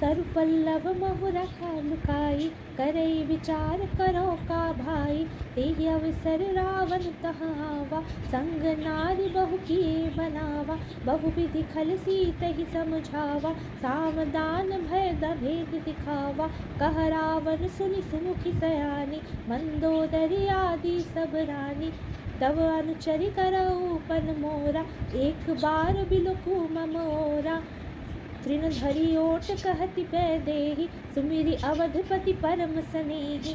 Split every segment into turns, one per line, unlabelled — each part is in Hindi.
तरु पल्लव महु रखा लुकाई, करई विचार करो का भाई। तेहि अवसर रावण तहाँ आवा, संग नारी बहु किए बनावा। बहु विधि खल सीतहि समझावा, सावधान भय भेद दिखावा। कह रावण सुनि सुमुखी सयानी, मंदोदरी आदि सब रानी। तब अनुचरि करऊ पन मोरा, एक बार बिलुकु मम ओरा। तृण धरि ओट कहति पै देहि, सुमिरि अवधपति परम सनेहि।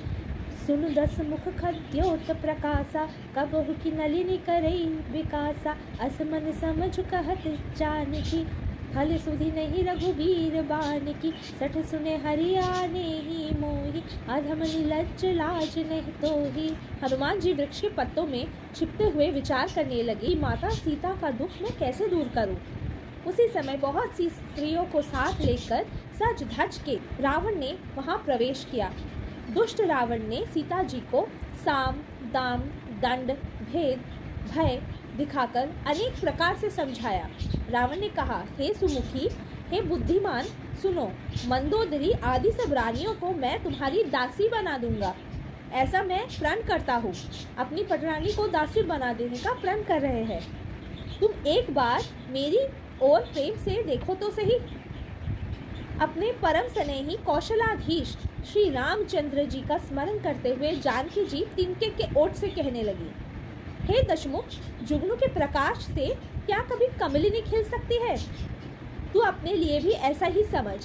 सुनु दस मुख खद्योत प्रकाशा, कबहु की नलिनी करई विकासा। असमन समझ कहत जानकी, फल सुधि नहीं रघुबीर बानकी। सठ सुने हरियाणे ही मोहि, अधम निलज्ज लाज नहीं तोहि। हनुमान जी वृक्ष के पत्तों में छिपते हुए विचार करने लगी, माता सीता का दुख मैं कैसे दूर करूं। उसी समय बहुत सी स्त्रियों को साथ लेकर सज धज के रावण ने वहां प्रवेश किया। दुष्ट रावण ने सीता जी को साम दाम दंड भेद भय दिखाकर अनेक प्रकार से समझाया। रावण ने कहा, हे सुमुखी, हे बुद्धिमान, सुनो, मंदोदरी आदि सब रानियों को मैं तुम्हारी दासी बना दूंगा। ऐसा मैं प्रण करता हूँ। अपनी पटरानी को दासी बना देने का प्रण कर रहे हैं। तुम एक बार मेरी और प्रेम से देखो तो सही। अपने परम स्नेही कौशलाधीश श्री रामचंद्र जी का स्मरण करते हुए जानकी जी तिनके के ओट से कहने लगी, हे दशमुख, जुगनू के प्रकाश से क्या कभी कमलिनी खिल सकती है? तू अपने लिए भी ऐसा ही समझ।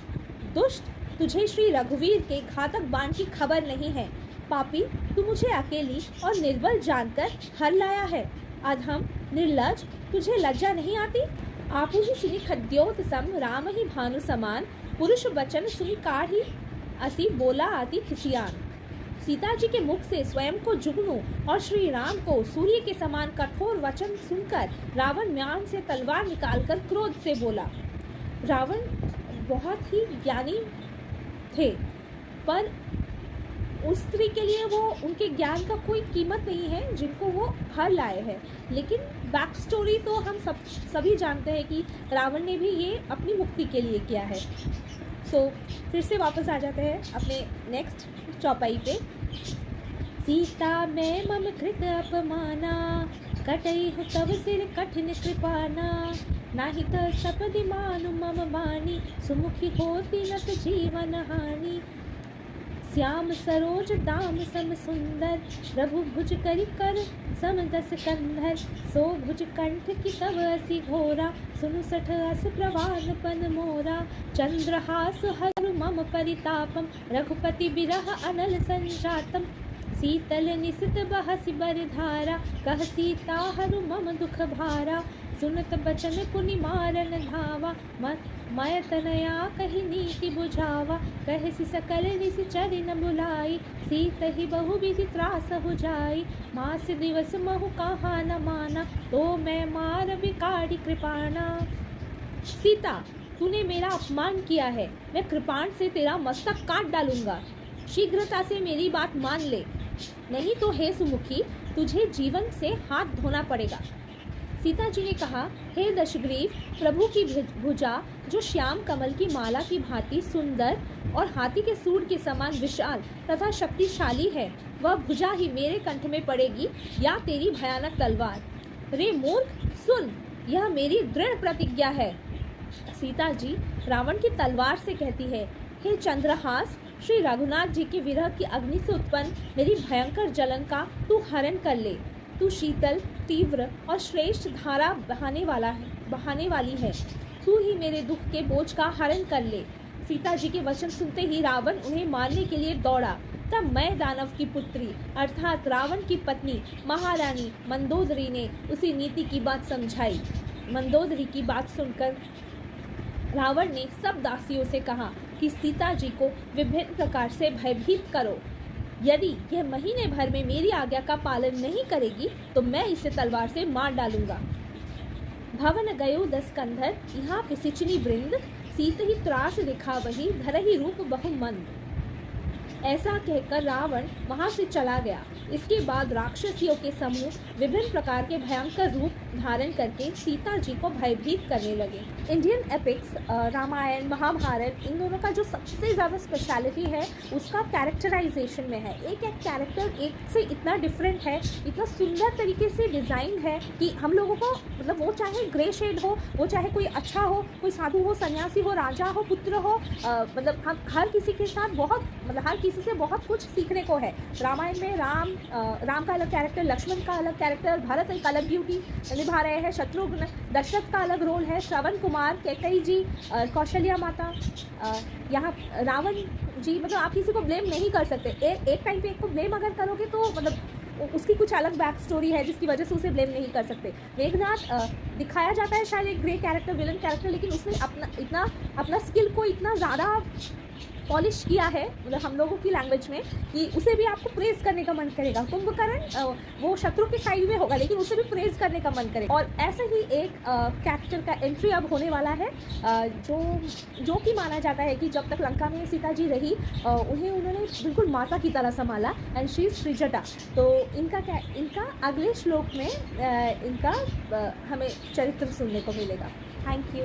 दुष्ट, तुझे श्री रघुवीर के घातक बाण की खबर नहीं है। पापी, तू मुझे अकेली और निर्बल जानकर हर लाया है। अधम, निर्लज, तुझे लज्जा नहीं आती? आपु ही सुनि खद्योत सम, राम ही भानु समान। पुरुष वचन सुनि काढ़ी, असी बोला आती खिसियान। सीता जी के मुख से स्वयं को जुगनू और श्री राम को सूर्य के समान कठोर वचन सुनकर रावण म्यान से तलवार निकालकर क्रोध से बोला। रावण बहुत ही ज्ञानी थे, पर उस स्त्री के लिए वो उनके ज्ञान का कोई कीमत नहीं है जिनको वो हर लाए हैं। लेकिन बैक स्टोरी तो हम सभी जानते हैं कि रावण ने भी ये अपनी मुक्ति के लिए किया है। फिर से वापस आ जाते हैं अपने नेक्स्ट चौपाई पे। सीता मैं मम कृत अपमाना, कटई हूँ तब सिर कठिन कृपाना। नाही त सपदि मानु मम बानी, सुमुखी होती नत जीवन हानि। श्याम सरोज दाम सम सुंदर, प्रभु भुज करि कर सम दस कंधर। सो भुज कंठ की तब असी घोरा, सुनु सठ अस प्रवान पन मोरा। चंद्रहास हरु मम परितापम, रघुपति बिरह अनल संजातम। शीतल निसित बहसि बर धारा, कह सीता हरु मम दुख भारा। सुनत बचन पुनि मारन धावा, मय तनया कही नीति बुझावा। कहसि सकल निश्चरि न बुलाई, सीत ही बहु विधि त्रास हो जाई। मास दिवस महु कहा न माना, तो मैं मार विकारी कृपाणा। सीता, तूने मेरा अपमान किया है, मैं कृपाण से तेरा मस्तक काट डालूंगा। शीघ्रता से मेरी बात मान ले, नहीं तो हे सुमुखी, तुझे जीवन से हाथ धोना पड़ेगा। सीता जी ने कहा, हे दशग्रीव, प्रभु की भुजा जो श्याम कमल की माला की भांति सुंदर और हाथी के सूंड के समान विशाल तथा शक्तिशाली है, वह भुजा ही मेरे कंठ में पड़ेगी या तेरी भयानक तलवार। रे मूर्ख, सुन, यह मेरी दृढ़ प्रतिज्ञा है। सीता जी रावण की तलवार से कहती है, हे चंद्रहास, श्री रघुनाथ जी के विरह की अग्नि से उत्पन्न मेरी भयंकर जलन का तू हरण कर ले। तू शीतल, तीव्र और श्रेष्ठ धारा बहाने वाली है। तू ही मेरे दुख के बोझ का हरण कर ले। सीता जी के वचन सुनते ही रावण उन्हें मारने के लिए दौड़ा। तब मैं दानव की पुत्री अर्थात रावण की पत्नी महारानी मंदोदरी ने उसी नीति की बात समझाई। मंदोदरी की बात सुनकर रावण ने सब दासियों से कहा कि सीता जी को विभिन्न प्रकार से भयभीत करो। यदि यह महीने भर में मेरी आज्ञा का पालन नहीं करेगी तो मैं इसे तलवार से मार डालूंगा। भवन गयो 10 कंधर, यहाँ पिसिचनी वृंद। सीत ही त्रास दिखावही, धरहि रूप बहुमंद। ऐसा कहकर रावण वहाँ से चला गया। इसके बाद राक्षसियों के समूह विभिन्न प्रकार के भयंकर रूप धारण करके सीता जी को भयभीत करने लगे। इंडियन एपिक्स रामायण महाभारत इन दोनों का जो सबसे ज़्यादा स्पेशलिटी है उसका कैरेक्टराइजेशन में है। एक एक कैरेक्टर एक से इतना डिफरेंट है, इतना सुंदर तरीके से डिज़ाइन है कि हम लोगों को मतलब वो चाहे ग्रे शेड हो, वो चाहे कोई अच्छा हो, कोई साधु हो, सन्यासी हो, राजा हो, पुत्र हो, मतलब हम हर किसी के साथ बहुत मतलब हर किसी से बहुत कुछ सीखने को है। रामायण में राम का अलग कैरेक्टर, लक्ष्मण का अलग कैरेक्टर, भरत एक अलग ड्यूटी निभा रहे हैं, शत्रुघ्न, दशरथ का अलग रोल है, श्रवण कुमार, कैकेयी जी, कौशल्या माता, यहाँ रावण जी। मतलब आप किसी को ब्लेम नहीं कर सकते। एक टाइम पे एक को ब्लेम अगर करोगे तो मतलब उसकी कुछ अलग बैक स्टोरी है जिसकी वजह से उसे ब्लेम नहीं कर सकते। मेघनाथ दिखाया जाता है शायद एक ग्रे कैरेक्टर, विलन कैरेक्टर, लेकिन उसने अपना स्किल को इतना ज़्यादा पॉलिश किया है मतलब हम लोगों की लैंग्वेज में कि उसे भी आपको प्रेज़ करने का मन करेगा। कुंभकर्ण वो शत्रु के साइड में होगा लेकिन उसे भी प्रेज़ करने का मन करेगा। और ऐसे ही एक कैरेक्टर का एंट्री अब होने वाला है जो कि माना जाता है कि जब तक लंका में सीता जी रही उन्होंने बिल्कुल माता की तरह संभाला, एंड शी इज़ त्रिजटा। तो इनका अगले श्लोक में इनका हमें चरित्र सुनने को मिलेगा। Thank you.